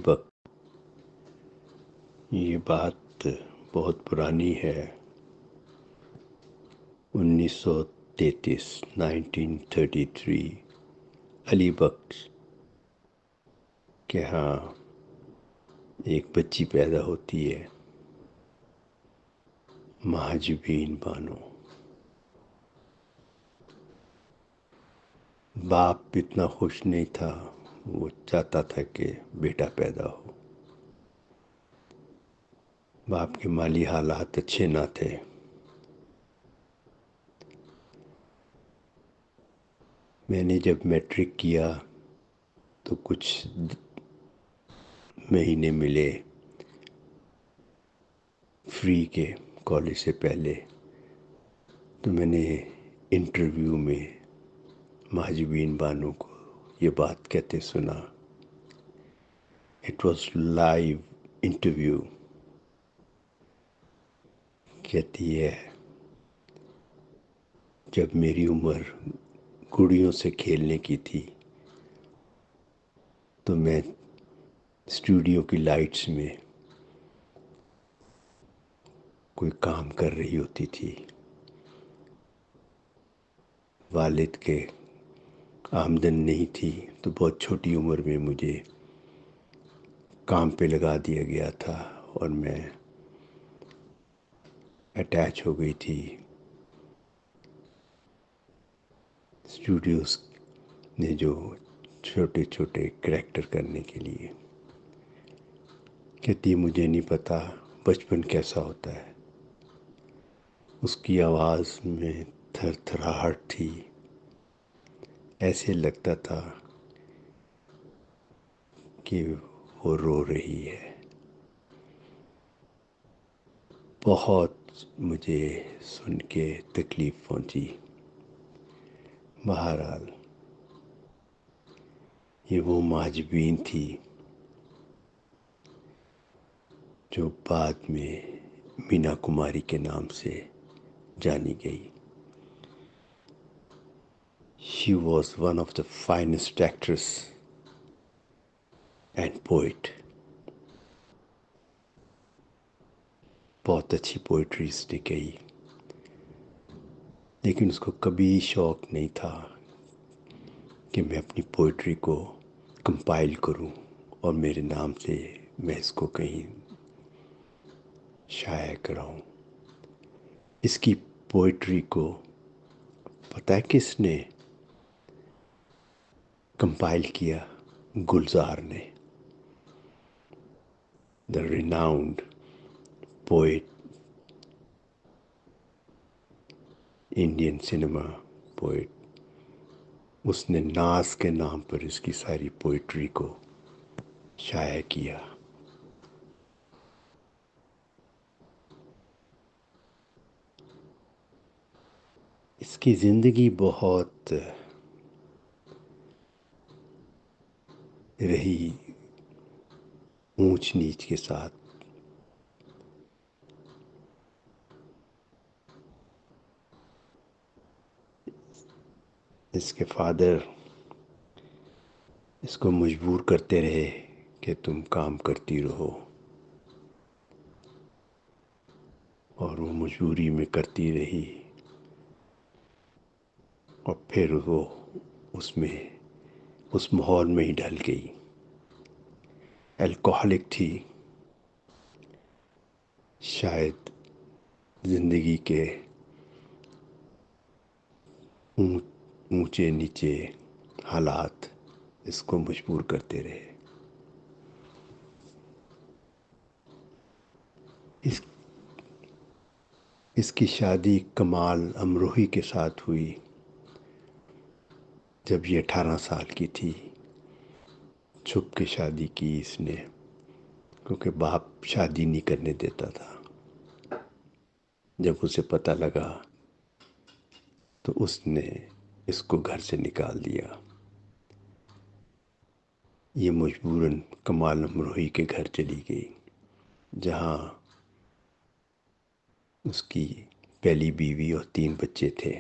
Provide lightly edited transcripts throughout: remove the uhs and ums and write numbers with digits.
وقت یہ بات بہت پرانی ہے۔ 1933 1933 علی بخش کے ہاں ایک بچی پیدا ہوتی ہے، مہاجبین بانو۔ باپ اتنا خوش نہیں تھا، وہ چاہتا تھا کہ بیٹا پیدا ہو۔ باپ کے مالی حالات اچھے نہ تھے۔ میں نے جب میٹرک کیا تو کچھ مہینے ملے فری کے کالج سے پہلے، تو میں نے انٹرویو میں مہاجبین بانو کو یہ بات کہتے سنا۔ It was live interview. کہتی ہے جب میری عمر گڑیوں سے کھیلنے کی تھی تو میں اسٹوڈیو کی لائٹس میں کوئی کام کر رہی ہوتی تھی۔ والد کے آمدن نہیں تھی تو بہت چھوٹی عمر میں مجھے کام پہ لگا دیا گیا تھا اور میں اٹیچ ہو گئی تھی اسٹوڈیوز نے جو چھوٹے چھوٹے کریکٹر کرنے کے لیے۔ کہتی مجھے نہیں پتا بچپن کیسا ہوتا ہے۔ اس کی آواز میں تھر تھراہٹ تھی، ایسے لگتا تھا کہ وہ رو رہی ہے۔ بہت مجھے سن کے تکلیف پہنچی۔ بہرحال یہ وہ مہاجبین تھی جو بعد میں مینا کماری کے نام سے جانی گئی۔ She was one of the finest actors and poet. بہت اچھی پوئٹریز نے کہی، لیکن اس کو کبھی شوق نہیں تھا کہ میں اپنی پوئٹری کو کمپائل کروں اور میرے نام سے میں اس کو کہیں شائع کراؤں۔ اس کی پوئٹری کو پتہ ہے کس نے کمپائل کیا؟ گلزار نے، the renowned poet, Indian cinema poet. اس نے ناز کے نام پر اس کی ساری پوئٹری کو شائع کیا۔ اس کی زندگی بہت رہی اونچ نیچ کے ساتھ۔ اس کے فادر اس کو مجبور کرتے رہے کہ تم کام کرتی رہو، اور وہ مجبوری میں کرتی رہی، اور پھر وہ اس ماحول میں ہی ڈل گئی۔ الکوہلک تھی، شاید زندگی کے اونچے نیچے حالات اس کو مجبور کرتے رہے۔ اس کی شادی کمال امروہی کے ساتھ ہوئی جب یہ 18 سال کی تھی۔ چھپ کے شادی کی اس نے، کیونکہ باپ شادی نہیں کرنے دیتا تھا۔ جب اسے پتہ لگا تو اس نے اس کو گھر سے نکال دیا۔ یہ مجبوراً کمال امروہی کے گھر چلی گئی، جہاں اس کی پہلی بیوی اور 3 بچے تھے۔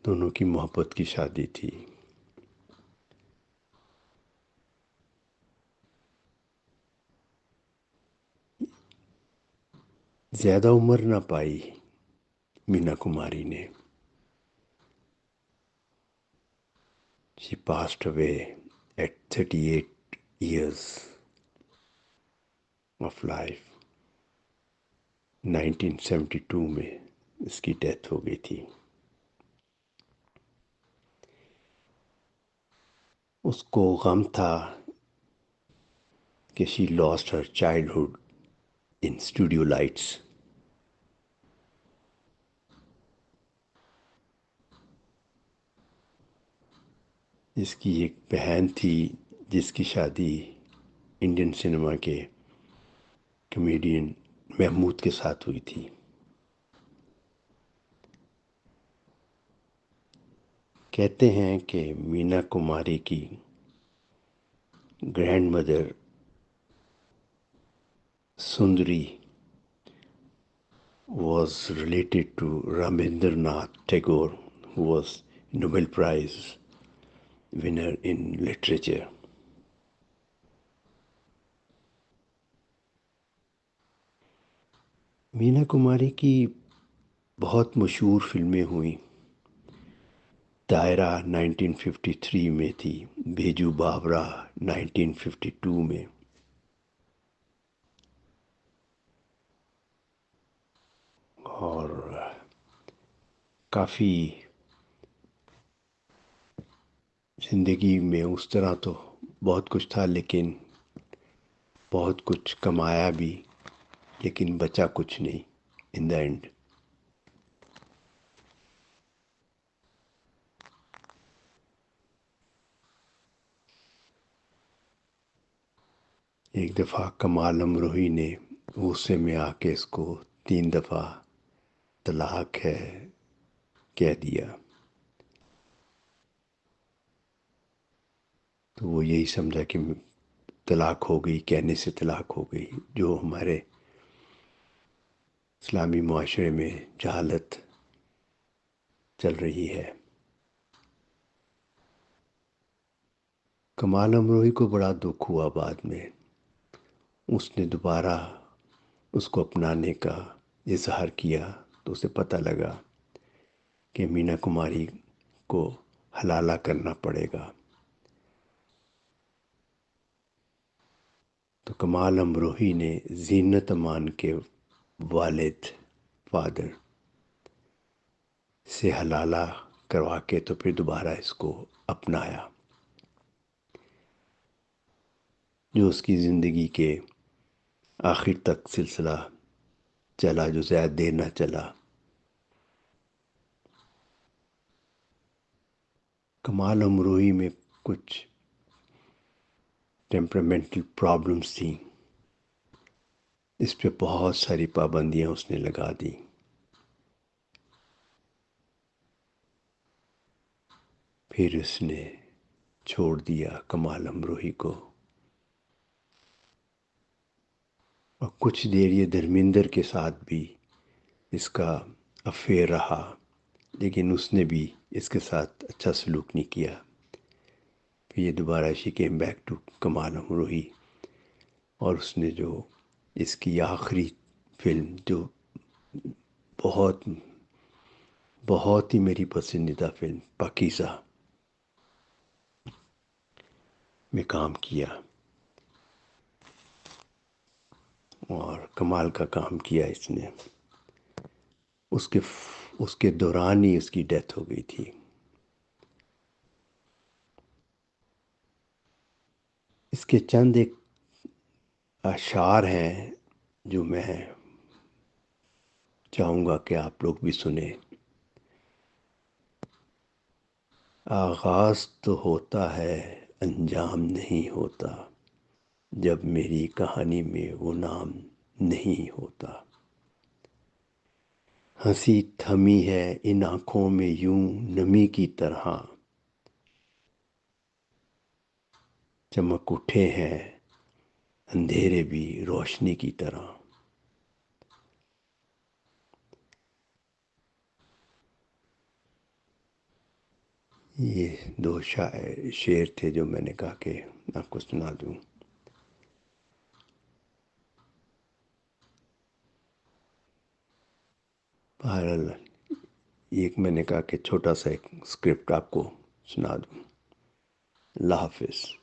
دونوں کی محبت کی شادی تھی۔ زیادہ عمر نہ پائی مینا کماری نے. She passed away at 38 years of life. 1972 میں اس کی ڈیتھ ہو گئی تھی. اس کو غم تھا کہ she lost her childhood in studio lights. اس کی ایک بہن تھی جس کی شادی انڈین سنیما کے کمیڈین محمود کے ساتھ ہوئی تھی. کہتے ہیں کہ مینا کماری کی grandmother Sundari was related to Rabindranath Tagore, who was Nobel Prize winner in literature. مینا کماری کی بہت مشہور فلمیں ہوئیں. دائرہ 1953 میں تھی، بیجو باورا 1952 میں. اور کافی زندگی میں اس طرح تو بہت کچھ تھا، لیکن بہت کچھ کمایا بھی، لیکن بچا کچھ نہیں ان دا اینڈ. ایک دفعہ کمال امروہی نے غصے میں آ کے اس کو 3 دفعہ طلاق ہے کہہ دیا. تو وہ یہی سمجھا کہ طلاق ہو گئی، کہنے سے طلاق ہو گئی، جو ہمارے اسلامی معاشرے میں جہالت چل رہی ہے. کمال امروہی کو بڑا دکھ ہوا بعد میں. اس نے دوبارہ اس کو اپنانے کا اظہار کیا تو اسے پتہ لگا کہ مینا کماری کو حلالہ کرنا پڑے گا. تو کمال امروہی نے زینت امان کے والد فادر سے حلالہ کروا کے تو پھر دوبارہ اس کو اپنایا، جو اس کی زندگی کے آخر تک سلسلہ چلا، جو زیادہ دیر نہ چلا. کمال امروہی میں کچھ ٹیمپرامنٹل پرابلمس تھیں، اس پہ بہت ساری پابندیاں اس نے لگا دیں. پھر اس نے چھوڑ دیا کمال امروہی کو، اور کچھ دیر یہ دھرمیندر کے ساتھ بھی اس کا افیئر رہا، لیکن اس نے بھی اس کے ساتھ اچھا سلوک نہیں کیا. پھر یہ دوبارہ شی کیم بیک ٹو کمال امروہی، اور اس نے جو اس کی آخری فلم جو بہت بہت ہی میری پسندیدہ فلم پاکیزہ میں کام کیا، اور کمال کا کام کیا اس نے. اس کے دوران ہی اس کی ڈیتھ ہو گئی تھی. اس کے چند ایک اشعار ہیں جو میں چاہوں گا کہ آپ لوگ بھی سنیں. آغاز تو ہوتا ہے انجام نہیں ہوتا، جب میری کہانی میں وہ نام نہیں ہوتا. ہنسی تھمی ہے ان آنکھوں میں یوں نمی کی طرح، چمک اٹھے ہیں اندھیرے بھی روشنی کی طرح. یہ 2 شعر تھے جو میں نے کہا کہ آپ کو سنا دوں. بہرحال ایک میں نے کہا کہ چھوٹا سا ایک اسکرپٹ آپ کو سنا دوں. اللہ حافظ.